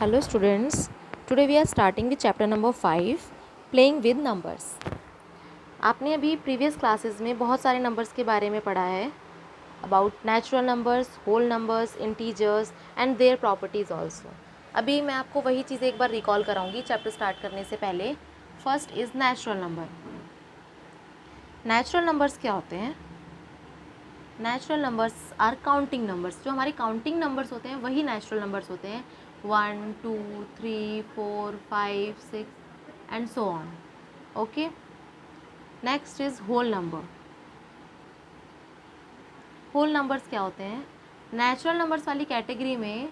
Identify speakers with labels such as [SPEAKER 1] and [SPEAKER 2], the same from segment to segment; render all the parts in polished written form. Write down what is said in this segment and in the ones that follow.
[SPEAKER 1] Hello students, today we are starting with chapter number 5 playing with numbers. आपने अभी previous classes में बहुत सारे नंबर्स के बारे में पढ़ा है about natural numbers, whole numbers, integers and their properties also. अभी मैं आपको वही चीज़ एक बार रिकॉल कराऊंगी चैप्टर स्टार्ट करने से पहले. First is natural number. Natural numbers क्या होते हैं? Natural numbers are counting numbers. जो हमारे काउंटिंग नंबर्स होते हैं वही नेचुरल नंबर्स होते हैं. 1, 2, 3, 4, 5, 6 and so on. Okay. Next is whole number. Whole numbers क्या होते हैं? नेचुरल नंबर्स वाली कैटेगरी में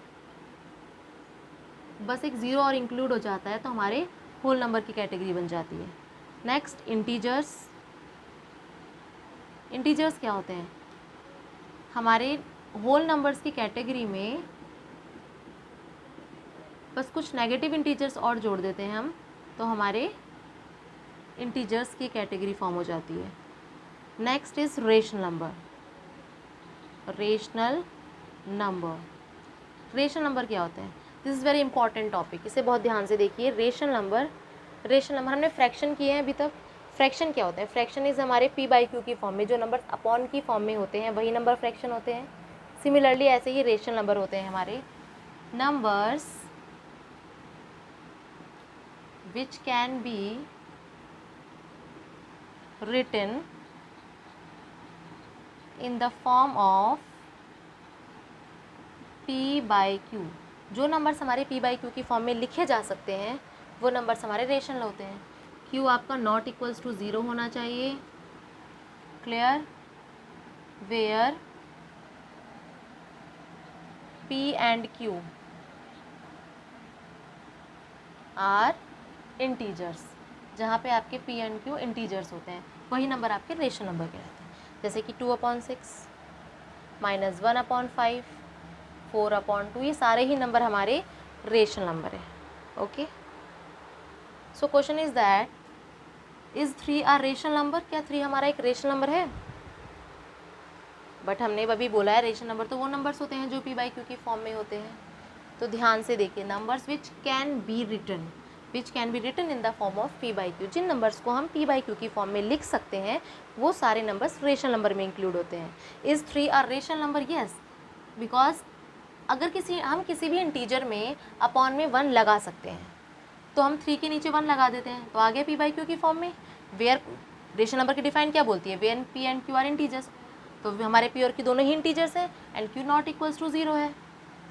[SPEAKER 1] बस एक ज़ीरो और इंक्लूड हो जाता है तो हमारे होल नंबर की कैटेगरी बन जाती है. Next integers. इंटीजर्स क्या होते हैं? हमारे होल नंबर्स की कैटेगरी में बस कुछ नेगेटिव इंटीजर्स और जोड़ देते हैं हम तो हमारे इंटीजर्स की कैटेगरी फॉर्म हो जाती है. Next is rational number. Rational number. Rational number क्या होते हैं? This is very important topic. इसे बहुत ध्यान से देखिए. रेशनल नंबर हमने फ्रैक्शन किए हैं अभी तक. फ्रैक्शन क्या होते हैं? फ्रैक्शन इज़ हमारे पी बाई क्यू की फॉर्म में जो नंबर अपॉन की फॉर्म में होते हैं वही नंबर फ्रैक्शन होते हैं. सिमिलरली ऐसे ही रेशनल नंबर होते हैं हमारे numbers which can be written in the form of p by q. जो नंबर्स हमारे p by q की फॉर्म में लिखे जा सकते हैं वो नंबर्स हमारे रेशनल होते हैं. q आपका नॉट इक्वल्स टू ज़ीरो होना चाहिए. Clear? Where p and q are integers. जहाँ पे आपके p एंड q इंटीजर्स होते हैं वही नंबर आपके रेशनल नंबर के रहते हैं. जैसे कि 2/6, -1/5, 4/2, ये सारे ही नंबर हमारे रेशनल नंबर है. Okay. So question is that is 3 are rational number. क्या 3 हमारा एक रेशनल नंबर है? बट हमने अभी बोला है रेशनल नंबर तो वो नंबर्स होते हैं जो p बाई क्यू की फॉर्म में होते हैं. तो ध्यान से देखिए. Numbers which can be written in the form of p by q. जिन नंबर्स को हम p बाई क्यू की फॉर्म में लिख सकते हैं वो सारे नंबर्स रेशनल नंबर में इंक्लूड होते हैं. Is 3 are rational number? Yes. Because अगर हम किसी भी इंटीजर में अपॉन में 1 लगा सकते हैं तो हम 3 के नीचे 1 लगा देते हैं तो आ गया p बाई क्यू की फॉर्म में. वेयर रेशनल नंबर की डिफाइन क्या बोलती है? Where p and q are integers. तो हमारे p और q दोनों ही इंटीजर्स हैं and q not equals to zero है.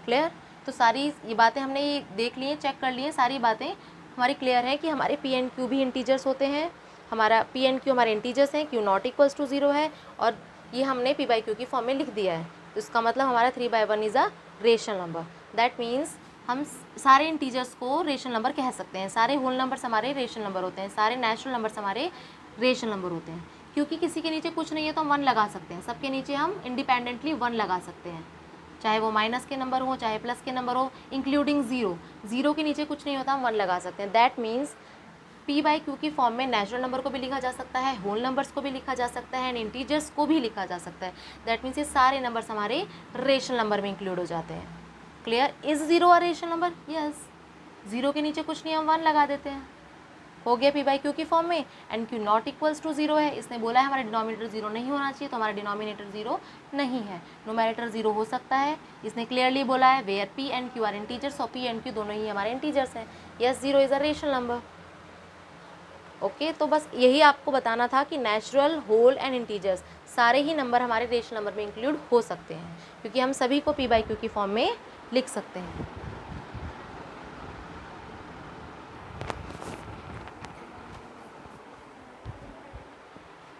[SPEAKER 1] क्लियर? तो सारी ये बातें हमने ये देख ली हैं, चेक कर ली हैं. सारी बातें हमारी क्लियर है कि हमारे p एंड q भी इंटीजर्स होते हैं. हमारा p एंड q हमारे इंटीजर्स हैं. q not equals to zero है और ये हमने p बाई क्यू की फॉर्म में लिख दिया है. तो इसका मतलब हमारा 3/1 is a rational number. That means हम सारे इंटीजर्स को रेशनल नंबर कह सकते हैं. सारे होल नंबर्स हमारे रेशनल नंबर होते हैं. सारे नेचुरल नंबर्स हमारे रेशनल नंबर होते हैं. क्योंकि किसी के नीचे कुछ नहीं है तो हम 1 लगा सकते हैं. सबके नीचे हम इंडिपेंडेंटली 1 लगा सकते हैं, चाहे वो माइनस के नंबर हो चाहे प्लस के नंबर हो, इंक्लूडिंग ज़ीरो. ज़ीरो के नीचे कुछ नहीं होता, हम 1 लगा सकते हैं. That means p by q की फॉर्म में नेचुरल नंबर को भी लिखा जा सकता है, होल नंबर्स को भी लिखा जा सकता है एंड इंटीजर्स को भी लिखा जा सकता है. दैट मीन्स ये सारे नंबर्स हमारे रेशनल नंबर में इंक्लूड हो जाते हैं. Clear? Is 0 a rational number? Yes. Zero के नीचे कुछ नहीं, हम 1 लगा देते हैं. हो गया p बाई क्यू की फॉर्म में and q not equals to zero है. इसने बोला है हमारा डिनोमिनेटर ज़ीरो नहीं होना चाहिए तो हमारा डिनोमिनेटर ज़ीरो नहीं है. न्यूमरेटर ज़ीरो हो सकता है. इसने क्लियरली बोला है where p and q are integers और p एंड q दोनों ही हमारे इंटीजर्स हैं. Yes, 0 is a rational number. Okay. तो बस यही आपको बताना था कि नेचुरल, होल एंड इंटीजर्स सारे ही नंबर हमारे रेशनल नंबर में इंक्लूड हो सकते हैं क्योंकि हम सभी को p बाई क्यू की फॉर्म में लिख सकते हैं.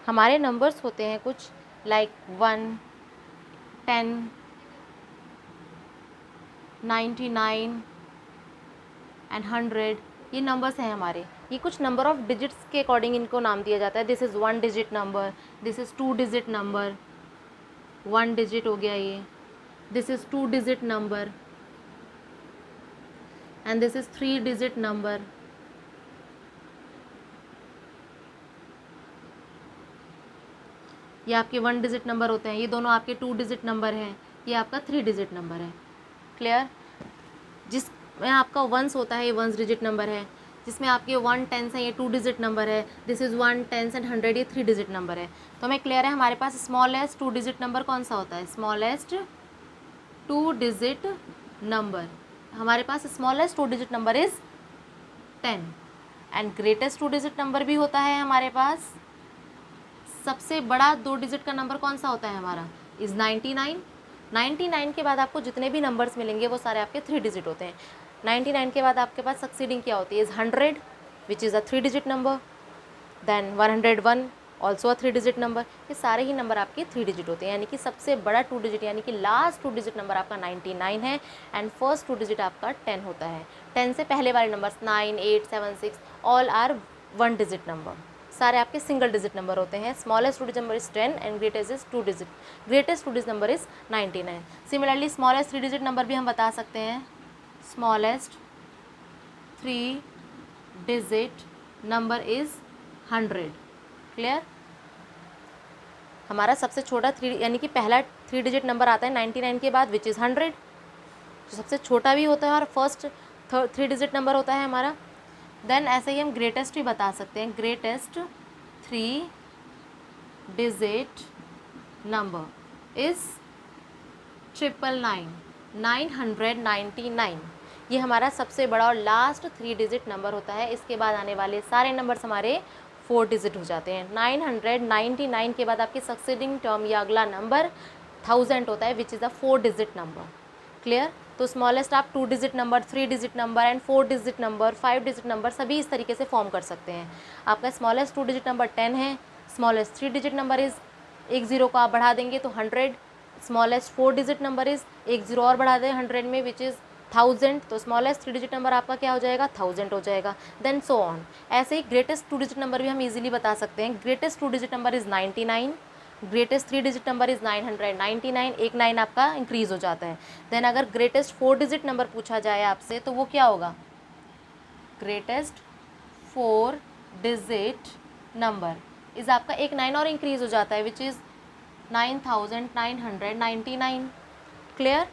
[SPEAKER 1] हमारे नंबर्स होते हैं कुछ लाइक 1, 10, 99 एंड 100. ये नंबर्स हैं हमारे. ये कुछ नंबर ऑफ डिजिट्स के अकॉर्डिंग इनको नाम दिया जाता है. This is 1 digit number, this is 2 digit number. 1 digit हो गया ये. This is 2 digit number and this is 3 digit number. ये आपके 1 डिजिट नंबर होते हैं. ये दोनों आपके 2 डिजिट नंबर हैं. ये आपका 3 डिजिट नंबर है. क्लियर? जिस में आपका वंस होता है, ये वंस डिजिट नंबर है। जिसमें आपके 1 टेंस है, ये 2 डिजिट नंबर है। दिस इज़ 1 टेंस एंड 100, ये 3 डिजिट नंबर है। तो हमें क्लियर है हमारे पास स्मॉलेस्ट 2 डिजिट नंबर कौन सा होता है, स्मॉलेस्ट 2 डिजिट नंबर। हमारे पास smallest 2 digit number is 10 and greatest 2 digit number भी होता है हमारे पास। सबसे बड़ा 2 डिजिट का नंबर कौन सा होता है हमारा, इज़ 99। 99 के बाद आपको जितने भी नंबर्स मिलेंगे वो सारे आपके 3 डिजिट होते हैं। 99 के बाद आपके पास सक्सीडिंग क्या होती है, is 100 which is a 3 digit number. Then 101 also a 3 digit number. ये सारे ही नंबर आपके 3 डिजिट होते हैं, यानी कि सबसे बड़ा 2 डिजिट यानी कि लास्ट 2 डिजिट नंबर आपका 99 है एंड फर्स्ट 2 डिजिट आपका 10 होता है। 10 से पहले वाले numbers 9, 8, 7, 6 all are 1 digit number, सारे आपके सिंगल डिजिट नंबर होते हैं। Smallest 2 digit number is 10 and greatest is 2 digit, greatest 2 digit number is 99। Similarly smallest 3 digit number भी हम बता सकते हैं, smallest 3 digit number is 100। Clear, हमारा सबसे छोटा 3 यानी कि पहला 3 डिजिट नंबर आता है 99 के बाद विच इज़ 100, जो सबसे छोटा भी होता है और फर्स्ट 3 डिजिट नंबर होता है हमारा। देन ऐसे ही हम ग्रेटेस्ट भी बता सकते हैं, ग्रेटेस्ट 3 डिजिट नंबर इज़ 999, 999। ये हमारा सबसे बड़ा और लास्ट 3 डिजिट नंबर होता है। इसके बाद आने वाले सारे नंबर्स हमारे 4 डिजिट हो जाते हैं। 999 के बाद आपकी सक्सीडिंग टर्म या अगला नंबर 1000 होता है विच is a 4 digit number. Clear, तो स्मॉलेस्ट आप 2 digit number, 3 digit number and 4 digit number, 5 digit number सभी इस तरीके से फॉर्म कर सकते हैं। आपका स्मॉलेस्ट 2 डिजिट नंबर 10 है, स्मॉलेस्ट 3 डिजिट नंबर इज़, एक ज़ीरो को आप बढ़ा देंगे तो 100, स्मॉलेस्ट 4 डिजिट नंबर इज़, एक ज़ीरो और बढ़ा दें 100 में विच इज़ 1000, तो स्मॉलेस्ट 3 डिजिट नंबर आपका क्या हो जाएगा, 1000 हो जाएगा। Then so on. ऐसे ही ग्रेटेस्ट 2 डिजिट नंबर भी हम इजीली बता सकते हैं। Greatest 2 digit number is 99, greatest 3 digit number is 999, एक 9 आपका इंक्रीज़ हो जाता है। देन अगर ग्रेटेस्ट 4 डिजिट नंबर पूछा जाए आपसे तो वो क्या होगा, ग्रेटेस्ट 4 डिजिट नंबर इज़ आपका एक 9 और इंक्रीज़ हो जाता है विच इज़ 9999। क्लियर,